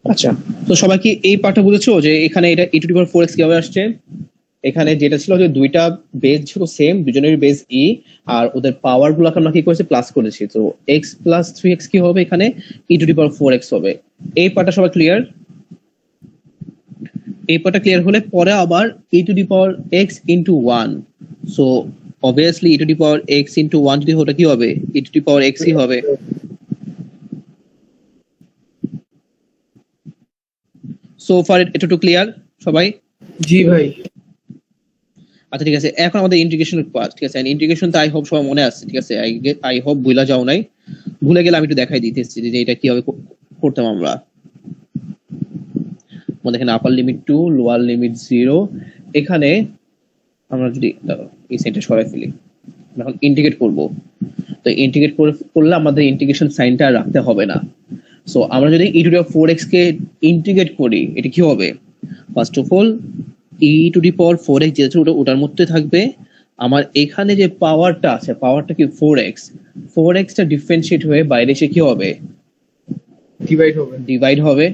আচ্ছা, তো সবাই কি এই পার্টটা বুঝেছো যে এখানে এটা e to the power 4x কিভাবে আসছে? এখানে যেটা ছিল যে দুইটা বেজ ছিল সেম, দুজনের বেজ e, আর ওদের পাওয়ার গুলোকে আমরা কি করেছি প্লাস করেছি। তো x প্লাস 3x কি হবে এখানে? e to the power 4x হবে। এই পার্টটা সবাই ক্লিয়ার? এই পার্টটা ক্লিয়ার হলে পরে আবার e to the power x into 1, so obviously e to the power x into 1 যদি ওটা কি হবে? e to the power x ই হবে। সো ফার এটুকু ক্লিয়ার সবাই? জি ভাই। আচ্ছা ঠিক আছে, এখন আমাদের ইন্টিগ্রেশনের পার্ট। ঠিক আছে, ইন্টিগ্রেশন তো আই হোপ সবার মনে আছে। ঠিক আছে, আই হোপ ভুলা যাও নাই। ভুলে গেলে আমি একটু দেখাই দিতেছি যে এটা কিভাবে করতাম আমরা। আমাদের এখানে আপার লিমিট 2, লোয়ার লিমিট 0। এখানে আমরা যদি এই সাইডটা সরাই ফেলি, এখন ইন্টিগ্রেট করব। তো ইন্টিগ্রেট করলে আমাদের ইন্টিগ্রেশন সাইনটা রাখতে হবে না। সো আমরা যদি e to the power 4x K integrate করি, এটা কি হবে? First of all e to the power 4x যেটা ওটার মধ্যে থাকবে। আমার এখানে যে পাওয়ারটা আছে, পাওয়ারটা কি 4x, 4x টা ডিফারেন্সিয়েট হয়ে বাইরে এসে কি হবে? ডিভাইড হবে।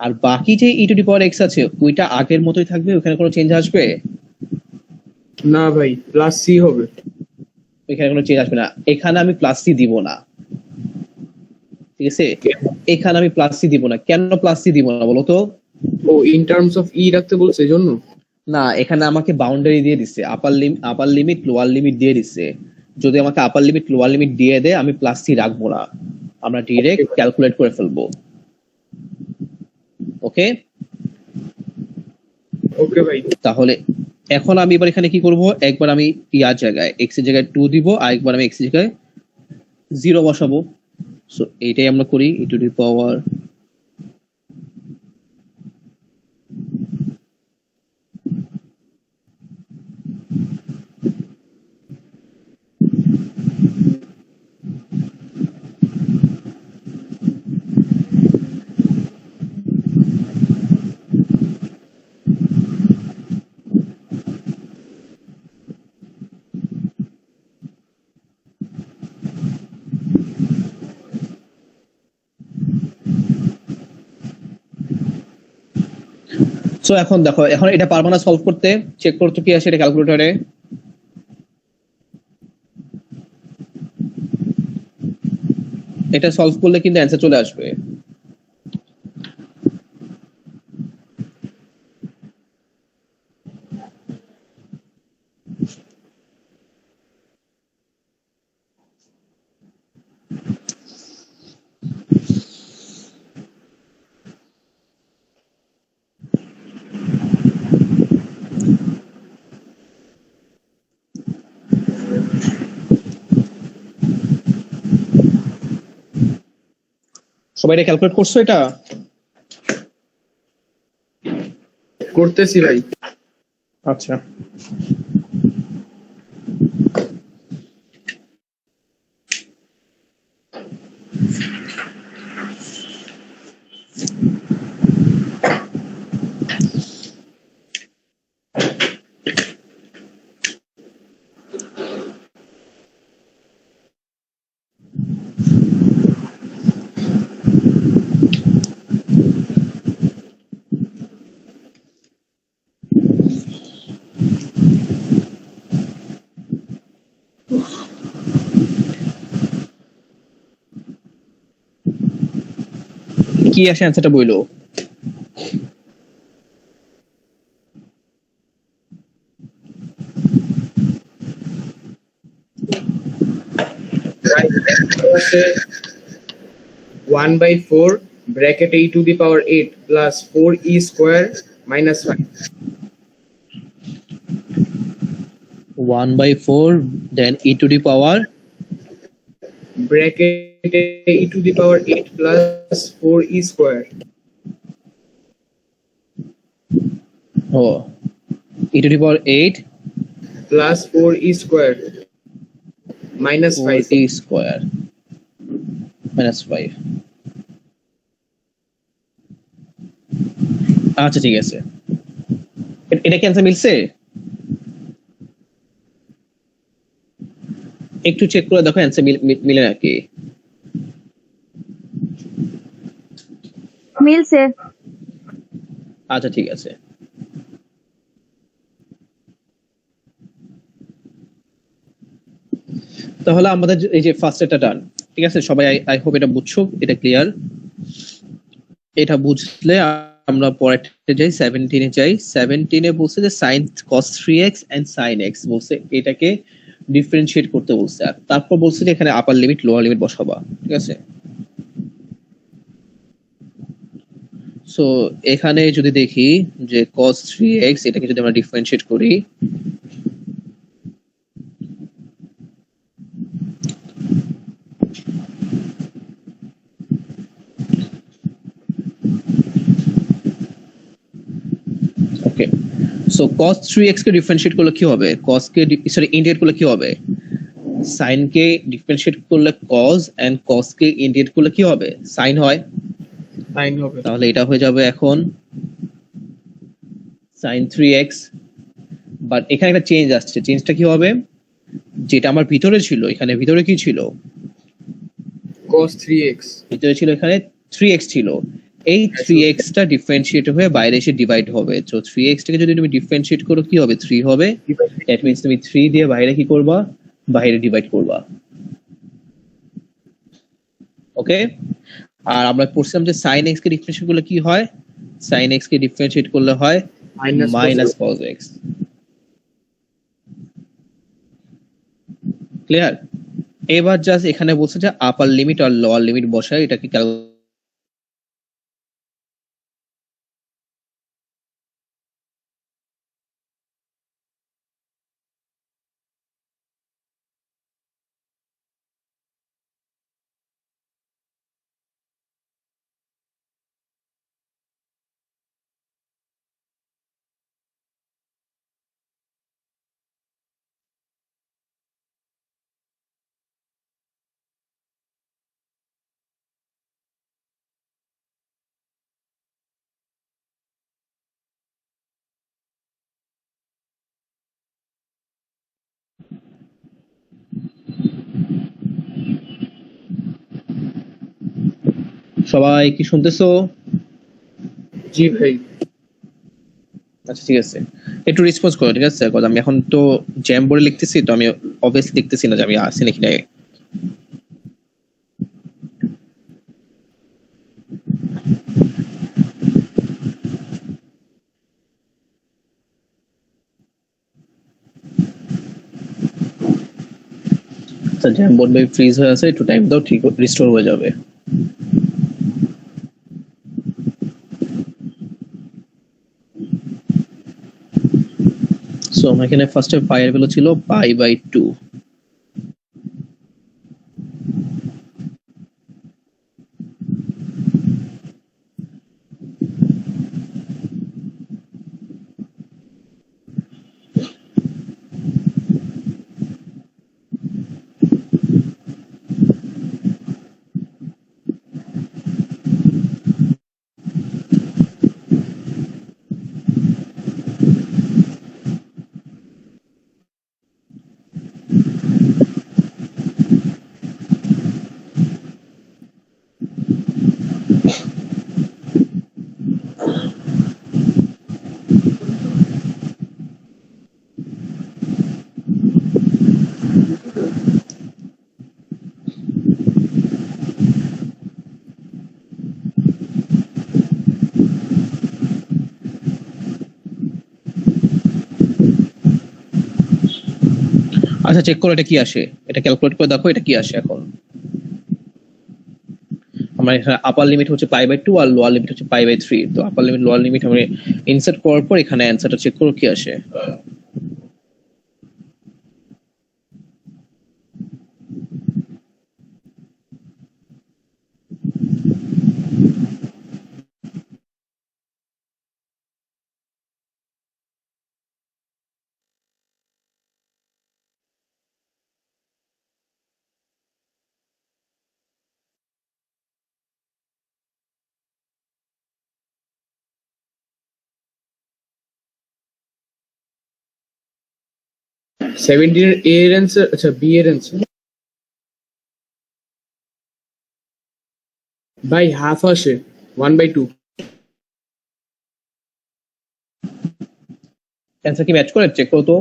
আর বাকি যে e to the power x আছে ওইটা আগের মতোই থাকবে, ওখানে কোনো চেঞ্জ আসবে না ভাই, প্লাস সি হবে। এখানে কোনো চেঞ্জ আসবে না। এখানে আমি প্লাস সি দিব না। ঠিক আছে, এখানে আমি প্লাস সি দিব না। কেন প্লাস সি দিব না বলো তো? ও ইন টার্মস অফ ই রাখতে বলছে এজন্য। না, এখানে আমাকে বাউন্ডারি দিয়ে দিচ্ছে, আপার লিমিট লোয়ার লিমিট দিয়ে দিচ্ছে। যদি আমাকে আপার লিমিট লোয়ার লিমিট দিয়ে দেয় আমি প্লাস সি রাখবো না, আমরা ডিরেক্ট ক্যালকুলেট করে ফেলবো। ওকে ওকে ভাই। তাহলে এখন আমি এবার এখানে কি করব, একবার আমি ইয়ার জায়গায় x এর জায়গায় 2 দিব, আর একবার আমি x এর জায়গায় 0 বসাবো। সো এইটাই আমরা করি, e to the power so এখন দেখো, এখন এটা পারবো না সলভ করতে, চেক করতে কি আসে এটা ক্যালকুলেটরে। এটা সলভ করলে কিন্তু অ্যান্সার চলে আসবে। সবাই এটা ক্যালকুলেট করছো? এটা করতেছি ভাই। আচ্ছা, কি আসে অ্যান্সারটা বইলো। One by four bracket e to the power 8 plus 4e square minus 5। 1/4 then e to the power bracket e to the power 8 plus 4e square oh e to the power 8 plus 4e square minus 5 4e square minus 5। আচ্ছা ঠিক আছে, এটা কি answer মিলছে? একটু check করে দেখো answer মিলে নাকি। মিলছে। আচ্ছা ঠিক আছে। তাহলে আমাদের এই যে ফার্স্ট এটা ডান, ঠিক আছে সবাই, আই হোপ এটা বুঝছো, এটা ক্লিয়ার। এটা বুঝলে আমরা পরেরটা যাই, 17 এ যাই। 17 এ বলছে যে sin cos 3x and sin x, বলছে এটাকে ডিফারেন্সিয়েট করতে বলছে, আর তারপর বলছে যে এখানে আপার লিমিট লোয়ার লিমিট বসাবা, ঠিক আছে। সো এখানে যদি দেখি যে cos 3x এটাকে যদি আমরা ডিফারেন্সিয়েট করি, ওকে। সো cos 3x কে ডিফারেন্সিয়েট করলে কি হবে, cos কে সরি ইন্টিগ্রেট করলে কি হবে, sin কে ডিফারেন্সিয়েট করলে cos and cos K integrate করলে কি হবে, sin হয়। সাইন হবে। তাহলে এটা হয়ে যাবে এখন sin 3x, বাট এখানে একটা চেঞ্জ আসছে, চেঞ্জটা কি হবে, যেটা আমার ভিতরে ছিল, এখানে ভিতরে কি ছিল, cos 3x ভিতরে ছিল এখানে 3x ছিল, এই 3x টা ডিফারেন্সিয়েট হয়ে বাইরে এসে ডিভাইড হবে। তো 3x টাকে যদি তুমি ডিফারেন্সিয়েট করো কি হবে, 3 হবে। দ্যাট মিন্স তুমি 3 দিয়ে বাইরে কি করবা, বাইরে ডিভাইড করবা। ওকে। আর আমরা পড়ছিলাম যে sin x কে ডিফারেন্সিয়েট করলে কি হয়, sin x কে ডিফারেন্সিয়েট করলে হয় মাইনাস cos x। ক্লিয়ার। এবার জাস্ট এখানে বলছে যে আপার লিমিট আর লোয়ার লিমিট বসায় এটাকে সবাই কি শুনতেছো? জি ভাই। আচ্ছা ঠিক আছে, একটু রেসপন্স করো, ঠিক আছে, কারণ আমি এখন তো জ্যাম বোর্ডে লিখতেছি, তো আমি অবভিয়াসলি দেখতেছি না যে আমি আসি নাকি না। আচ্ছা জ্যাম বোর্ড ভাই ফ্রিজ হয়ে আছে, একটু টাইম দাও, ঠিক রিস্টোর হয়ে যাবে। সো আমার এখানে ফার্স্টে পাই এর ভ্যালু ছিল π/2। আচ্ছা চেক করো এটা কি আসে, এটা ক্যালকুলেট করে দেখো এটা কি আসে। এখন আমার এখানে আপার লিমিট হচ্ছে π/2 আর লোয়ার লিমিট হচ্ছে π/3। তো আপার লিমিট লোয়ার লিমিট আমি ইনসার্ট করার পর এখানে অ্যান্সারটা চেক করো কি আসে। সেভেন্টিন এ এর অ্যান্সার, আচ্ছা বি এর অ্যান্সার ভাই হাফ আসে। 1/2 অ্যান্সার কি ম্যাচ করে চেক করো তো।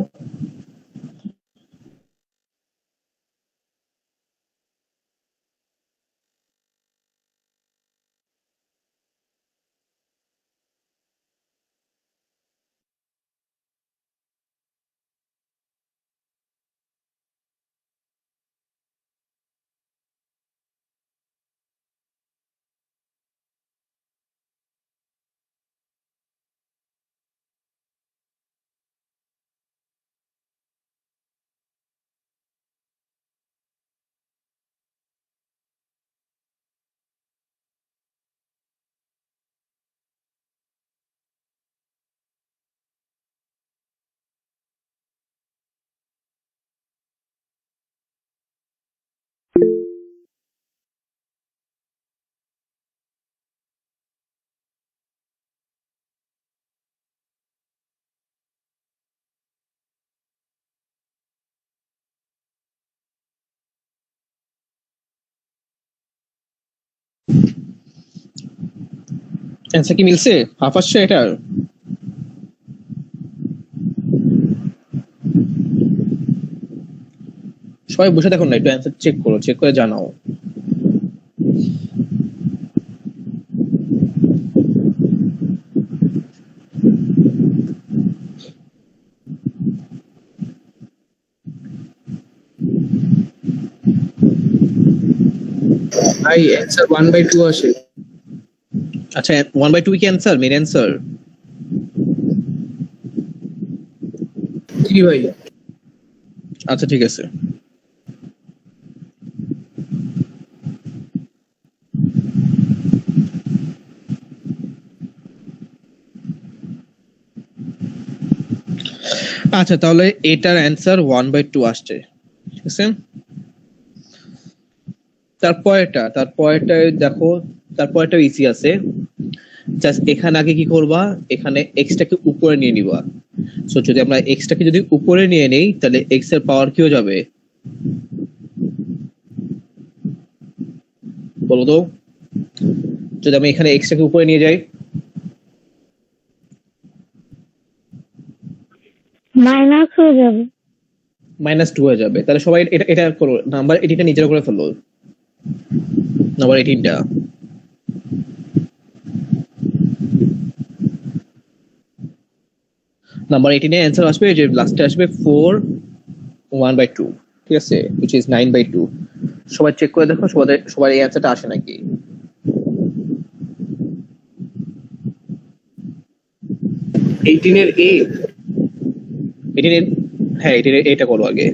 অ্যান্সার কি মিলছে? হাফ আসছে এটার? সবাই বসে দেখুন না, একটু অ্যান্সার চেক করো, চেক করে জানাও। ভাই অ্যান্সার 1/2 আসে। আচ্ছা 1/2 কি অ্যান্সার, মেন অ্যান্সার? জি ভাই। আচ্ছা ঠিক আছে। আচ্ছা তাহলে এটার অ্যান্সার 1/2 আসছে, ঠিক আছে। তারপরেটা দেখো, তারপরেটা ইজি আছে। জাস্ট এখানে আগে কি করবা, এখানে এক্সটাকে উপরে নিয়ে নিবা। সো যদি আমরা এক্সটাকে যদি উপরে নিয়ে নেই তাহলে এক্স এর পাওয়ার কি হয়ে যাবে বলো তো? যদি আমি এখানে এক্সটাকে উপরে নিয়ে যাই, মাইনাস হয়ে যাবে। -2 হয়ে যাবে। তাহলে সবাই এটা এটা করো, নাম্বার 18টা নিজেরা করে ফেলো। নাম্বার 18টা নাম্বার 18 এর অ্যান্সার আসবে যে লাস্টে আসবে 4 1/2, ঠিক আছে, which is 9/2। সবাই চেক করে দেখো সবার এই অ্যান্সারটা আসে নাকি। 18 এর এ। 18 এর, হ্যাঁ 18 এর এটা করো আগে।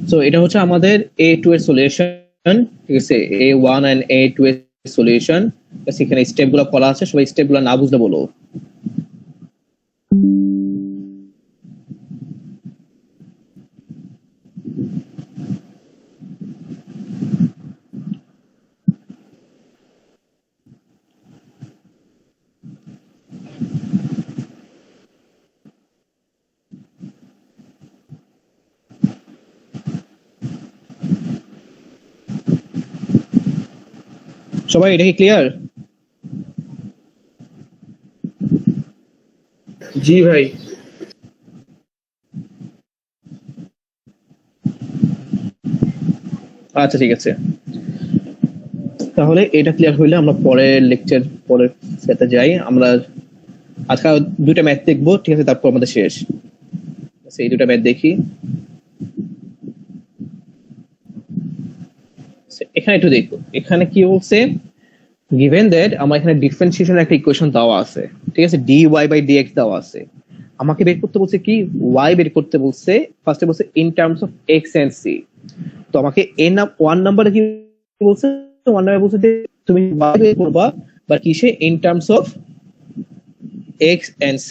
সো এটা হচ্ছে আমাদের A2 এর সলিউশন, ঠিক আছে, A1 এন্ড A2 এর সলিউশন। এখানে স্টেপগুলো করা আছে, সবাই স্টেপগুলো না বুঝলে বলো। সবাই এটা কি ক্লিয়ার? জি ভাই। আচ্ছা ঠিক আছে, তাহলে এটা ক্লিয়ার হইলে আমরা পরের লেকচার পরের সেটে যাই। আমরা আজকে দুইটা ম্যাথ দেখবো, ঠিক আছে, তারপর আমাদের শেষ। এই দুটা ম্যাথ দেখি। এখানে একটু দেখো, এখানে কি বলছে, গিভেন দ্যাট আমার এখানে ডিফারেন্সিয়েশন একটা ইকুয়েশন দেওয়া আছে, ঠিক আছে, dy বাই dx দেওয়া আছে। আমাকে বের করতে বলছে কি, y বের করতে বলছে। ফার্স্টে বলছে in terms of x and c। তো আমাকে ওয়ান নাম্বারে কি বলছে, ওয়ান নাম্বারে বলছে যে তুমি y বের করবা, বা কিসে, in terms of x and c।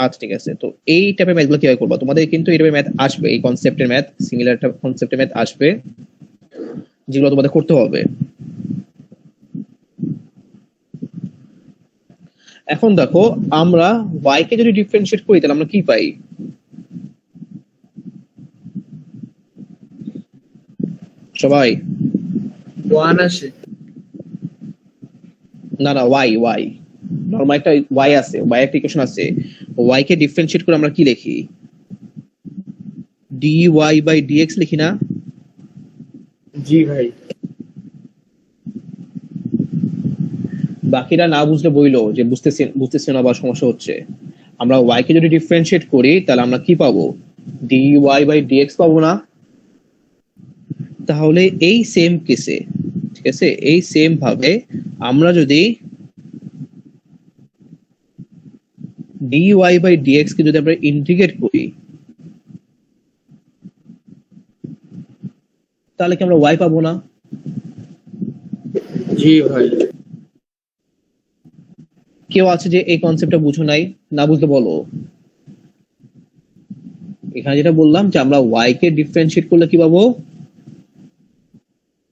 আচ্ছা ঠিক আছে, তো এই টাইপের ম্যাথগুলো কিভাবে করবো? তোমাদের কিন্তু এই টাইপের ম্যাথ আসবে, এই কনসেপ্টের ম্যাথ, সিমিলার কনসেপ্টের ম্যাথ আসবে, যেগুলো তোমাদের করতে হবে। এখন দেখো, আমরা y কে যদি ডিফারেন্সিয়েট করি তাহলে আমরা কি পাই? সবাই 1 আসে। না না, y নরমাল একটা y আছে, y একটা ইকুয়েশন আছে, y কে ডিফারেন্সিয়েট করে আমরা কি লিখি? dy বাই dx লিখি না? জি ভাই। বাকিরা না বুঝলে বইলো যে বুঝতেছে না বা সমস্যা হচ্ছে। আমরা y কে যদি ডিফারেন্সিয়েট করি তাহলে আমরা কি পাবো? dy বাই dx পাবো না? তাহলে এই সেম কেসে, ঠিক আছে, এই সেম ভাবে আমরা যদি dy বাই dx কে যদি আমরা ইন্টিগ্রেট করি তাহলে কি আমরা y পাবো না? জি ভাই। কেউ আছে যে এই কনসেপ্টটা বুঝো নাই? না বুঝতে বলো। এখানে যেটা বললাম যে আমরা y কে ডিফারেন্সিয়েট করলে কি পাবো?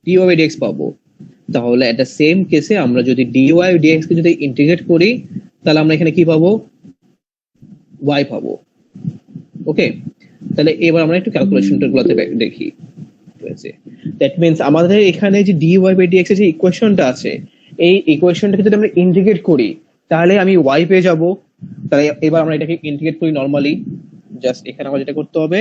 dy বাই dx পাবো। তাহলে এটা সেম কেসে আমরা যদি dy বাই dx কে যদি ইন্টিগ্রেট করি তাহলে আমরা এখানে কি পাবো? y পাবো। ওকে, তাহলে এবার আমরা একটু ক্যালকুলেশনটা গুলোতে দেখি। ঠিক আছে, দ্যাট মিন্স আমাদের এখানে যে dy বাই dx এর যে ইকুয়েশনটা আছে, এই ইকুয়েশনটাকে যদি আমরা ইন্টিগ্রেট করি তাহলে আমি y পেয়ে যাব। তাহলে এবার আমরা এটাকে ইন্টিগ্রেট করি নরমালি। জাস্ট এখানে আমরা যেটা করতে হবে,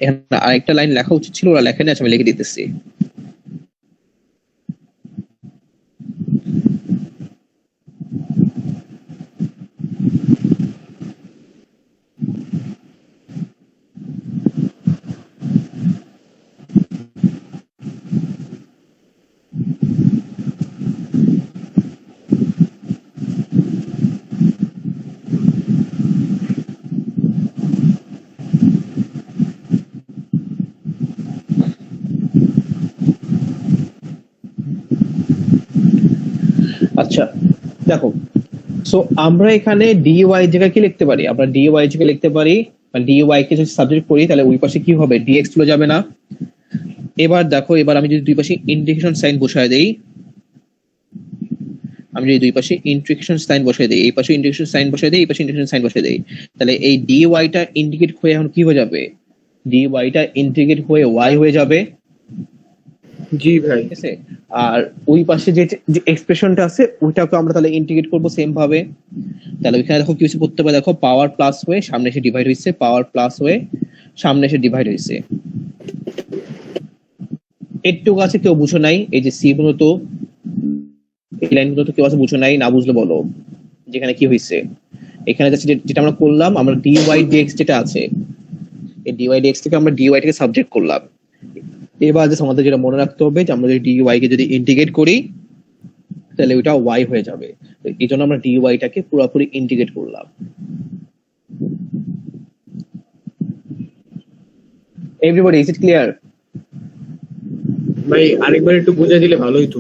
এখানে আরেকটা লাইন লেখা উচিত ছিল, ওরা লেখেনি, আমি লিখে দিতেছি। আচ্ছা দেখো, সো আমরা এখানে dy জায়গায় কি লিখতে পারি? আমরা dy জায়গায় লিখতে পারি, মানে dy কে যদি সাবজেক্ট করি তাহলে ওই পাশে কি হবে? dx চলে যাবে না? এবার দেখো, এবার আমি যদি দুই পাশে ইন্টিগ্রেশন সাইন বসায় দেই, আমি যদি দুই পাশে ইন্টিগ্রেশন সাইন বসায় দেই, এই পাশে ইন্টিগ্রেশন সাইন বসায় দেই, এই পাশে ইন্টিগ্রেশন সাইন বসায় দেই, তাহলে এই dy টা ইন্টিগ্রেট হয়ে এখন কি হয়ে যাবে? dy টা ইন্টিগ্রেট হয়ে y হয়ে যাবে। জি ভাই। ঠিক আছে, আর ওই পাশে যে এক্সপ্রেশনটা আছে ওইটাকে আমরা তাহলে ইন্টিগ্রেট করবো সেম ভাবে। তাহলে ওইখানে দেখো কি কিছু করতে পারে, দেখো পাওয়ার প্লাস হয়ে সামনে এসে ডিভাইড হয়েছে, পাওয়ার প্লাস হয়ে সামনে এসে ডিভাইড হয়েছে। একটু আছে কেউ বুঝো নাই? এই যে সি গুলো তো, এই লাইনগুলো তো কেউ আছে বুঝো নাই? না বুঝলে বলো যেখানে কি হয়েছে। এখানে যাচ্ছে যেটা আমরা করলাম, আমরা dy dx যেটা আছে, এই dy dx থেকে আমরা dy টাকে সাবজেক্ট করলাম। এবার যে আমাদের যেটা মনে রাখতে হবে যে আমরা যদি dy কে যদি ইন্টিগ্রেট করি তাহলে ওইটা y হয়ে যাবে। এই জন্য আমরা dy টাকে পুরোপুরি ইন্টিগ্রেট করলাম। Everybody, is it clear? ভাই আরেকবার একটু বুঝিয়ে দিলে ভালো হতো।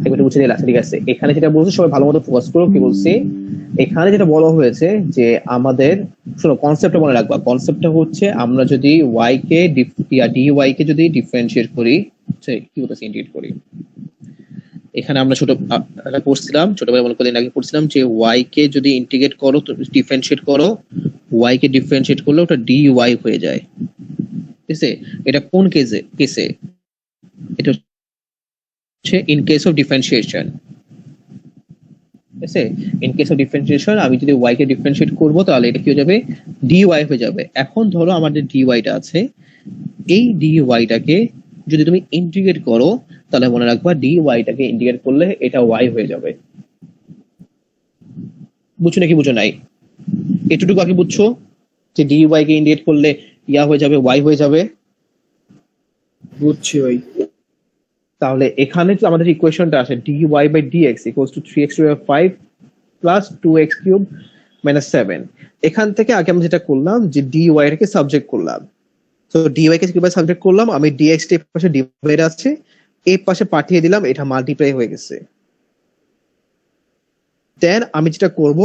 একটু বুঝে দিলে ঠিক আছে। এখানে যেটা বলছে সবাই ভালো মতো ফোকাস করো। কি বলছি এখানে? যেটা বলা হয়েছে যে আমাদের, শোনো কনসেপ্টটা মনে রাখবা, কনসেপ্টটা হচ্ছে আমরা যদি y কে dy কে যদি ডিফারেন্সিয়েট করি, কি বলতেছি, ইন্টিগ্রেট করি। এখানে আমরা পড়ছিলাম ছোটবেলায়, মনে কদিন আগে পড়ছিলাম যে y কে যদি ইন্টিগ্রেট করো, ডিফারেন্সিয়েট করো, y কে ডিফারেন্সিয়েট করলে ওটা dy হয়ে যায়। ঠিক আছে, এটা কোন কেসে? এটা হচ্ছে ইন কেস অফ ডিফারেন্সিয়েশন। ঠিক আছে, ইন কেস অফ ডিফারেন্সিয়েশন আমি যদি y কে ডিফারেন্সিয়েট করব তাহলে এটা কি হয়ে যাবে? dy হয়ে যাবে। এখন ধরো আমাদের dy টা আছে, এই dy টাকে যদি তুমি ইন্টিগ্রেট করো তাহলে মনে রাখবা dy টাকে ইন্টিগ্রেট করলে এটা y হয়ে যাবে। বুঝছো নাকি বুঝো নাই? এটুকু আগে বুঝছো যে dy কে ইন্টিগ্রেট করলে ইয়া হয়ে যাবে, y হয়ে যাবে। বুঝছি ভাই। তাহলে এখানে যে আমাদের ইকুয়েশনটা আছে dy by dx equals to 3x to 5 plus 2x cube minus 7, এখান থেকে আগে আমরা যেটা করলাম যে dy টাকে সাবজেক্ট করলাম। তো ডিওয়াই কে কিভাবে সাবজেক্ট করলাম, আমি ডিএক্স টি পাশে ডিভাইড আছে, এই পাশে পাঠিয়ে দিলাম, এটা মাল্টিপ্লাই হয়ে গেছে। দেন আমি যেটা করব,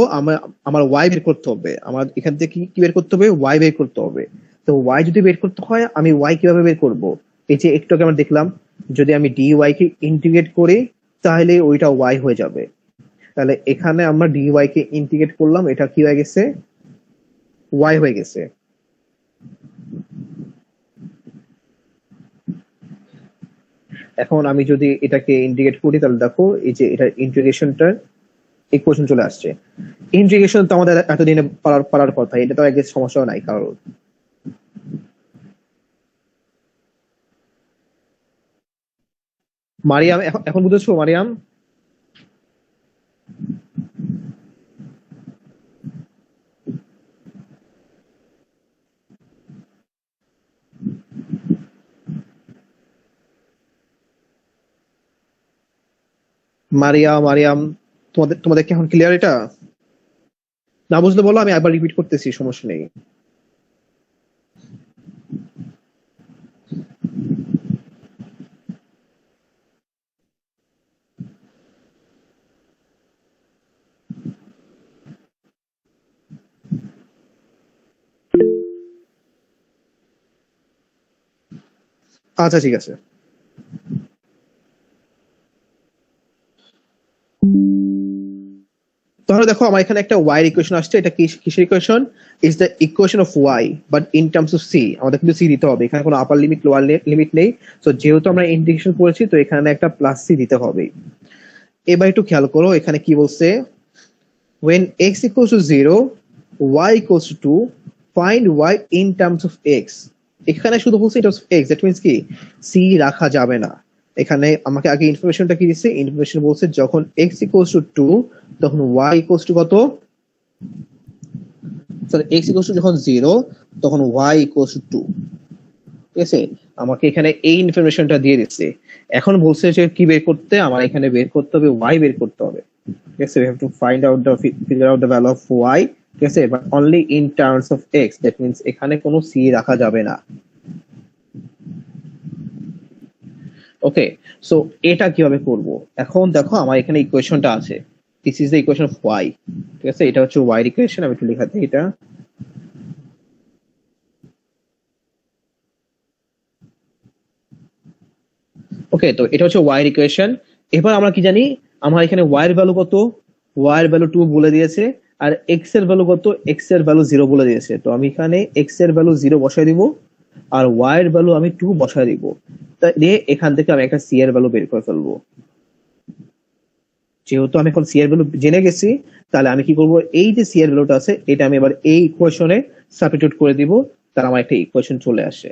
আমার ওয়াই বের করতে হবে, আমার এখান থেকে কি বের করতে হবে, ওয়াই বের করতে হবে। তো ওয়াই যদি বের করতে হয় আমি ওয়াই কিভাবে বের করব, এই যে একটু আগে আমরা দেখলাম যদি আমি ডিওয়াই কে ইন্টিগ্রেট করি তাহলে ওইটা ওয়াই হয়ে যাবে। তাহলে এখানে আমরা ডিওয়াই কে ইন্টিগ্রেট করলাম, এটা কি হয়ে গেছে, ওয়াই হয়ে গেছে। এখন আমি যদি এটাকে ইন্টিগ্রেট করি তাহলে দেখো এই যে এটা ইন্টিগ্রেশনটার ইকুয়েশন চলে আসছে। ইন্টিগ্রেশন তো আমাদের এতদিনে পারার কথা, এটা তো একদম সমস্যা নাই কারোর। মারিয়াম এখন বুঝেছো মারিয়াম? মারিয়াম তোমাদের কি এখন ক্লিয়ার এটা? না বুঝলে বলো, আমি একবার রিপিট করতেছি, সমস্যা নেই। আচ্ছা ঠিক আছে। তাহলে দেখো আমার এখানে একটা ওয়াই ইকুয়েশন আসছে, এটা কিসের equation, is the equation of y but in terms of C. আমাদের কিন্তু সি দিতে হবে, এখানে কোনো আপার লিমিট লোয়ার লিমিট নেই। তো যেহেতু আমরা ইন্টিগ্রেশন করেছি তো এখানে একটা প্লাস সি দিতে হবে। এবার একটু খেয়াল করো এখানে কি বলছে, when x equals to 0 y equals to 2 find y in terms of x। এখানে শুধু বলছে এটা x, দ্যাট মিন্স কি সি রাখা যাবে না। এখানে আমাকে আগে ইনফরমেশনটা কি দিচ্ছে, ইনফরমেশন বলছে যখন x equals to 2 তখন y equals to কত, সরি x equals to যখন 0 তখন y equals to 2। ঠিক আছে, আমাকে এখানে এই ইনফরমেশনটা দিয়ে দিচ্ছে। এখন বলছে যে কি বের করতে, আমার এখানে বের করতে হবে y বের করতে হবে। ঠিক আছে, we have to find out the figure out the value of y। ঠিক আছে, but only in terms of x, that means এখানে কোনো c রাখা যাবে না। ওকে, সো এটা কিভাবে করব, এখন দেখো আমার এখানে ইকুয়েশনটা আছে, this is the equation of y। ঠিক আছে, এটা হচ্ছে y এর ইকুয়েশন, আমি একটু লেখা দিই এটা। ওকে, তো এটা হচ্ছে y এর ইকুয়েশন। এবার আমরা কি জানি, আমার এখানে y এর ভ্যালু কত, y এর ভ্যালু 2 বলে দিয়েছে, আর x এর ভ্যালু কত, x এর ভ্যালু 0 বলে দিয়েছে। তো আমি এখানে x এর ভ্যালু 0 বসায় দিব আর y এর ভ্যালু আমি 2 বসায় দিব। তাই দিয়ে এখান থেকে আমি একটা c এর ভ্যালু বের করে ফেলবো। যেহেতু আমি এখন c এর ভ্যালু জেনে গেছি, তাহলে আমি কি করব, এই যে c এর ভ্যালুটা আছে এটা আমি এবার এই ইকুয়েশনে সাবস্টিটিউট করে দিব, তার আমার একটা ইকুয়েশন চলে আসে।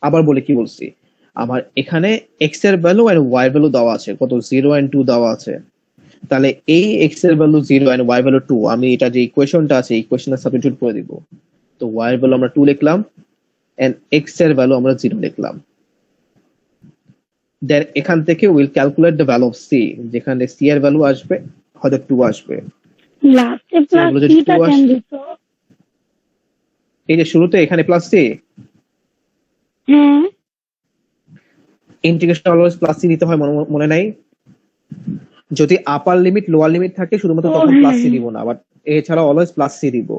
আবার বলে কি বলছি, আমার এখানে x এর ভ্যালু আর y এর ভ্যালু দেওয়া আছে, কত 0 এন্ড 2 দেওয়া আছে। তাহলে এই x এর ভ্যালু 0 এন্ড y এর ভ্যালু 2, আমি এটা যে ইকুয়েশনটা আছে ইকুয়েশনে সাবস্টিটিউট করে দিব। তো y এর ভ্যালু আমরা 2 লিখলাম এন্ড x এর ভ্যালু আমরা 0 লিখলাম। দেন এখান থেকে will calculate the value of c, যেখানে c এর ভ্যালু আসবে হয়তো 2 আসবে। লাস্টে c এর প্লাস ভ্যালু যদি সিটা 2 কেন আসে, দিত? এই যে শুরুতে এখানে প্লাস c, হ্যাঁ, ইন্টিগ্রেশন অলওয়েজ প্লাস c দিতে হয়, মনে নাই? যদি আপার লিমিট লোয়ার লিমিট থাকে শুধুমাত্র ও তখন প্লাস হ্যাঁ। সি দিব না, বাট এছাড়া অলওয়েজ প্লাস সি দিব।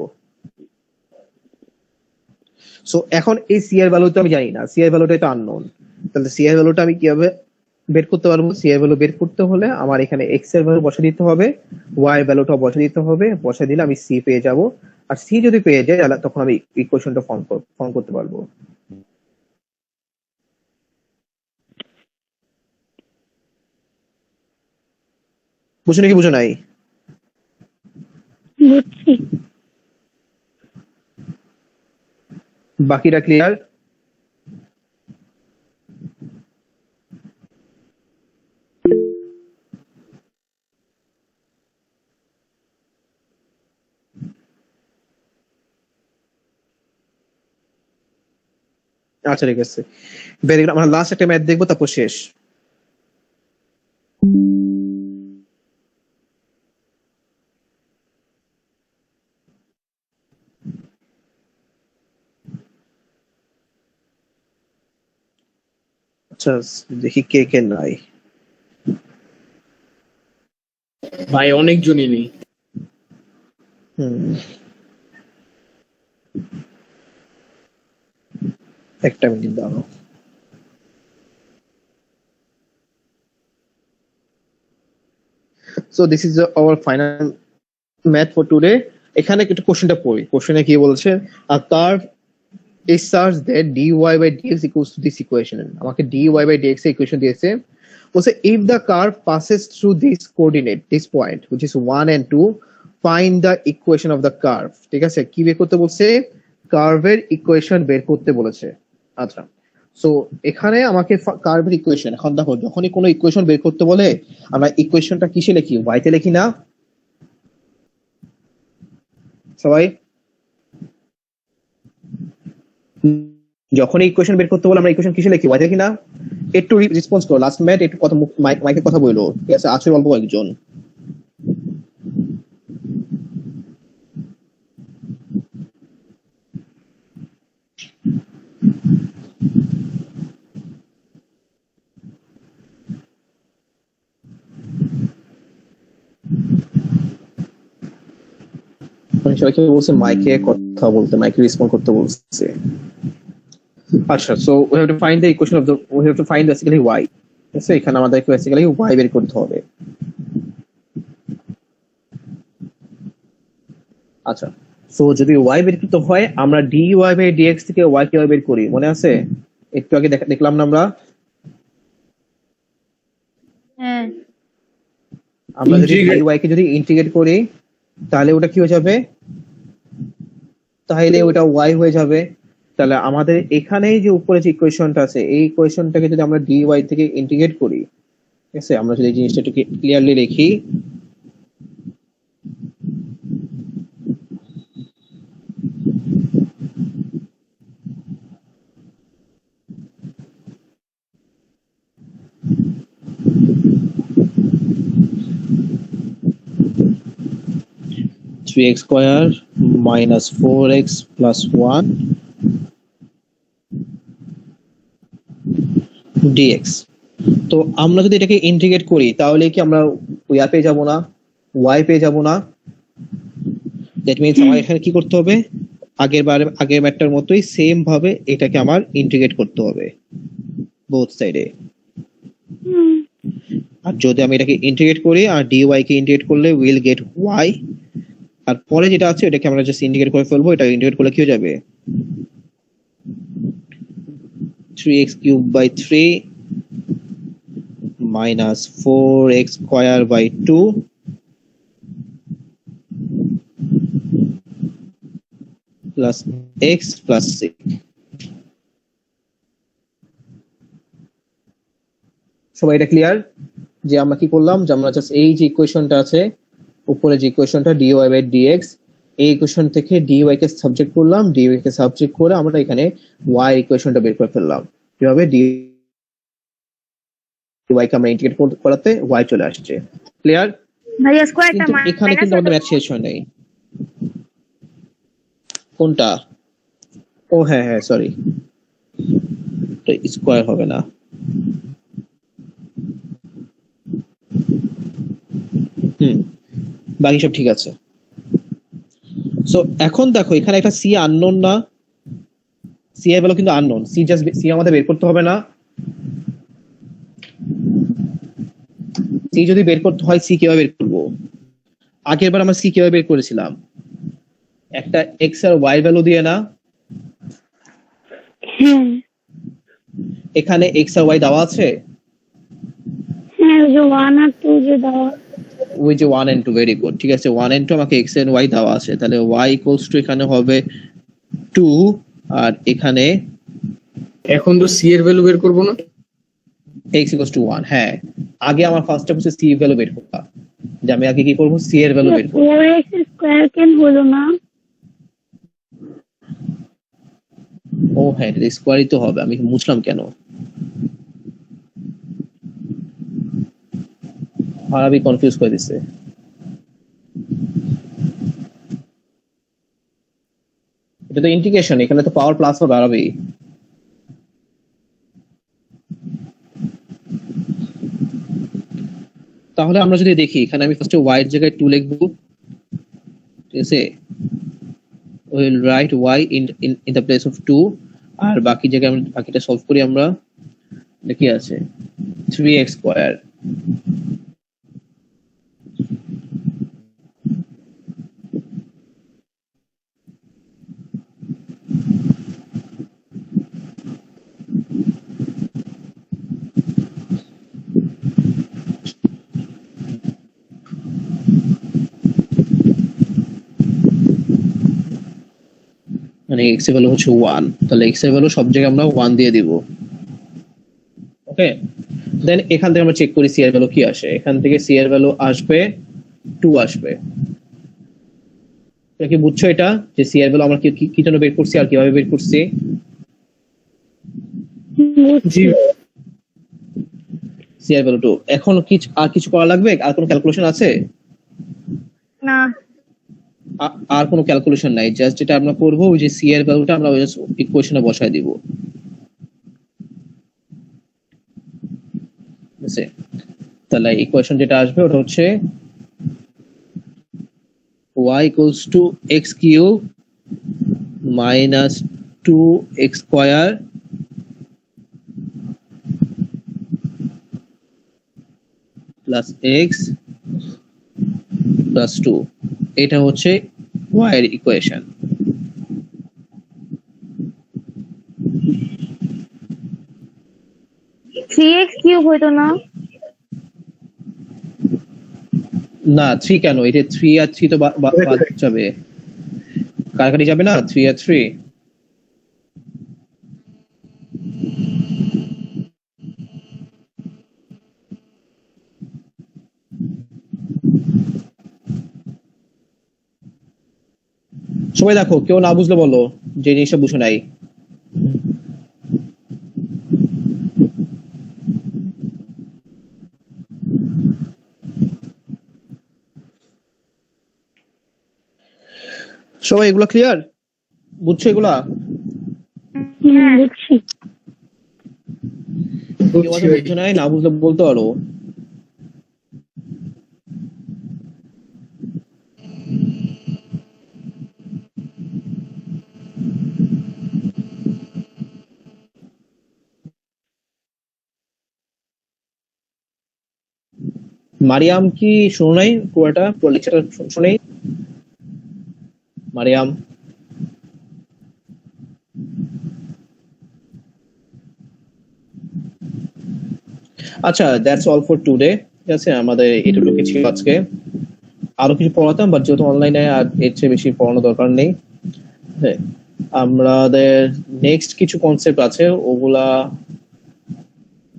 সো এখন এই সি এর ভ্যালু তো আমি জানি না, সি এর ভ্যালুটা তো আননোন। তাহলে সি এর ভ্যালুটা আমি কিভাবে বের করতে পারবো, সি এর ভ্যালু বের করতে হলে আমার এখানে এক্স এর ভ্যালু বসে দিতে হবে, ওয়াই এর ভ্যালুটা বসে দিতে হবে, বসে দিলে আমি সি পেয়ে যাব। আর সি যদি পেয়ে যাই তাহলে তখন আমি ইকুয়েশনটা ফর্ম করতে পারবো। বুঝো নাকি বুঝো নাই? বুঝছি। বাকিটা ক্লিয়ার? আচ্ছা ঠিক আছে, ভেরি গুড। আমরা লাস্ট একটা ম্যাথ দেখবো তারপর শেষ। আচ্ছা, দেখি কে কে নাই। ভাই অনেকজনই নেই। হুম, একটা মিনিট দাঁড়াও। So this is our final math for today. এখানে একটু কোশ্চেনটা পড়ি। কোশ্চেনে কি বলছে, a curve is such that dy by dx equals to this equation. আমাকে dy by dx এর ইকুয়েশন দিয়েছে। বলছে if the curve passes through this coordinate, this point which is 1 and 2, find the equation of the curve. ঠিক আছে, কি বের করতে বলছে? কার্ভের ইকুয়েশন বের করতে বলেছে। আচ্ছা, সো এখানে আমাকে কার্ভের ইকুয়েশন, এখন দেখো যখনই কোনো ইকুয়েশন বের করতে বলে আমরা ইকুয়েশনটা কিসে লিখি? y তে লিখি না সবাই? যখন ইকুয়েশন বের করতে বলে আমরা ইকুয়েশন কিসে লিখি? y তে লিখি না? একটু রেসপন্স করো, লাস্ট মিনিট একটু কথা, মাইকে কথা বললো, ঠিক আছে? আছে অল্প কয়েকজন। সবাইকে বলছে মাইকে কথা বলতে, মাইকে রেসপন্ড করতে বলছে। আচ্ছা, so we have to find the equation of the, we have to find basically y. ঠিক আছে, এখানে আমাদের বেসিক্যালি y বের করতে হবে। আচ্ছা, সো যদি y বের করতে হয় আমরা dy by dx থেকে y কিভাবে বের করি মনে আছে? একটু আগে দেখলাম না আমরা? হ্যাঁ, আমরা যদি y কে যদি ইন্টিগ্রেট করি তাহলে ওটা কি হয়ে যাবে? তাহলে ওটা y হয়ে যাবে। তাহলে আমাদের এখানে যে উপরে যে ইকুয়েশনটা আছে এই ইকুয়েশনটাকে যদি আমরা dy থেকে ইন্টিগ্রেট করি, ঠিক আছে, আমরা যদি এই জিনিসটা একটু ক্লিয়ারলি লিখি, three x square minus 4x plus 1 dx। তো আমরা যদি এটাকে ইন্টিগ্রেট করি তাহলে কি আমরা y পেয়ে যাব না? y পেয়ে যাব না? দ্যাট মিন্স আমার এখানে কি করতে হবে? আগের ম্যাটটার মতোই সেম ভাবে এটাকে আমার ইন্টিগ্রেট করতে হবে বোথ সাইডে। আর যদি আমি এটাকে ইন্টিগ্রেট করি আর dy কে ইন্টিগ্রেট করলে উইল গেট y, আর পরে যেটা আছে এটাকে আমরা জাস্ট ইন্টিগ্রেট করে ফেলবো। এটা ইন্টিগ্রেট করলে কি হয়ে যাবে? 3x cube by 3 minus 4x square by 2 plus x plus 6। সবাই এটা ক্লিয়ার যে আমরা কি করলাম? যে আমরা জাস্ট এই যে ইকুয়েশনটা আছে উপরে যে ইকুয়েশনটা dy by dx, এই ইকুয়েশন থেকে dy কে সাবজেক্ট করলাম, dy কে সাবজেক্ট করে আমরা এখানে y ইকুয়েশনটা বের করে ফেললাম। কিভাবে? dy কে আমরা ইন্টিগ্রেট করাতে y চলে আসছে। ক্লিয়ার? ভাইয়া স্কয়ারটা কিন্তু এখানে কিন্তু আমাদের ম্যাথ শেষ হয় নাই। কোনটা? ও হ্যাঁ হ্যাঁ, সরি, স্কোয়ার হবে না। বাকি সব ঠিক আছে। সো এখন দেখো এখানে একটা সি আননোন না? সি এর ভ্যালু কিন্তু আননোন। সি আমাদের বের করতে হবে না? সি যদি বের করতে হয় সি কিভাবে বের করবো? আগের বার আমরা সি কিভাবে বের করেছিলাম? একটা এক্স আর ওয়াই ভ্যালু দিয়ে না? হ্যাঁ এখানে এক্স আর ওয়াই দেওয়া আছে? হ্যাঁ, ওই যে 1 আর 2 যে দেওয়া। ওই যে 1 and 2, ভেরি গুড। ঠিক আছে, 1 and 2 আমাকে এক্স এন্ড ওয়াই দেওয়া আছে, তাহলে ওয়াই ইকুয়ালস টু এখানে হবে 2 আর এখানে এখন তো সি এর ভ্যালু বের করবো না? x equals to 1। হ্যাঁ, আগে আমার ফার্স্ট স্টেপ হচ্ছে সি এর ভ্যালু বের করা, যে আমি আগে কি করব? সি এর ভ্যালু বের করব। 4x স্কয়ার কেন হলো না? ও হ্যাঁ, এটা স্কোয়ারই তো হবে, আমি বুঝলাম কেন। আর আমি কনফিউজ করে দিছে। এটা তো ইন্টিগ্রেশন, এখানে তো পাওয়ার প্লাস হবে আরবি। তাহলে আমরা যদি দেখি এখানে আমি ফার্স্টে y এর জায়গায় 2 লিখব, ঠিক আছে, will write y in the place of 2, আর বাকি জায়গায় আমরা বাকিটা সলভ করি আমরা, কি আছে 3x স্কয়ার। মানে x এর ভ্যালু হচ্ছে 1, তাহলে x এর ভ্যালু সব জায়গায় আমরা 1 দিয়ে দিব। ওকে, দেন এখান থেকে আমরা চেক করি c এর ভ্যালু কি আসে। এখান থেকে c এর ভ্যালু আসবে 2 আসবে। এটা কি বুঝছো এটা, যে c এর ভ্যালু আমরা কি জন্য বের করছি আর কিভাবে বের করছি? জি c এর ভ্যালু 2। এখন কিছু করা লাগবে? আর কোনো ক্যালকুলেশন আছে? না। আর কোনো ক্যালকুলেশন নাই, জাস্ট যেটা আমরা করব ওই যে c এর ভ্যালুটা আমরা ওই ইকুয়েশনে বসায় দিব। বুঝছে? তাহলে ইকুয়েশন যেটা আসবে ওটা হচ্ছে y equals to x cube minus 2x square plus x plus 2, এটা হচ্ছে y এর ইকুয়েশন। থ্রি এক্স কিউব হইতো না? না 3 কেন, এটা 3 আর 3 তো বাদ যাবে, কাটাকাটি যাবে না 3 আর 3। সবাই দেখো, কেউ না বুঝলে বলো যে জিনিসটা বুঝো নাই। সবাই এগুলা ক্লিয়ার, বুঝছো এগুলা? বুঝছি। কেউ হয়তো বুঝছো নাই, না বুঝলে বলতে পারো। মারিয়াম কি শোনো নাই পুরোটা, পুরো লেকচারটা শোনো নাই? মারিয়াম, আচ্ছা দ্যাটস অল ফর টুডে। ঠিক আছে, আমাদের এটুকু ছিল আজকে। আরো কিছু পড়াতাম, বাট যেহেতু অনলাইনে আর এর চেয়ে বেশি পড়ানো দরকার নেই। হ্যাঁ, আমাদের নেক্সট কিছু কনসেপ্ট আছে, ওগুলা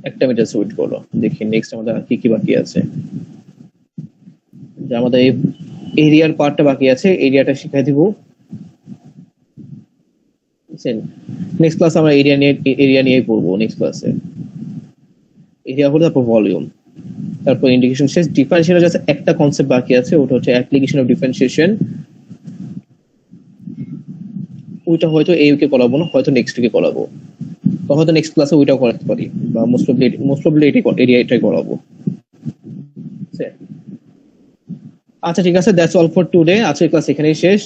একটা মিনিট ওয়েট করো, দেখি নেক্সট আমাদের কি কি বাকি আছে। যে আমাদের এই এরিয়ার পার্টটা বাকি আছে, এরিয়াটা শিখাই দিব। নেক্সট ক্লাস আমরা এরিয়া নিয়ে পড়বো। নেক্সট ক্লাসে এরিয়া হলো, তারপর ভলিউম, তারপর ইন্ডিকেশন শেষ। ডিফারেন্সিয়েশন জাস্ট একটা কনসেপ্ট বাকি আছে, ওটা হচ্ছে অ্যাপ্লিকেশন অফ ডিফারেন্সিয়েশন। ওইটা হয়তো এই উইকে করাবো না, হয়তো নেক্সট উইকে করাবো, বা হয়তো নেক্সট ক্লাসে ওইটাও করাতে পারি, বা মোস্ট প্রবলি এটাই করাবো। আচ্ছা ঠিক আছে, দ্যাটস অল ফর টুডে। আজকের ক্লাস এখানেই শেষ।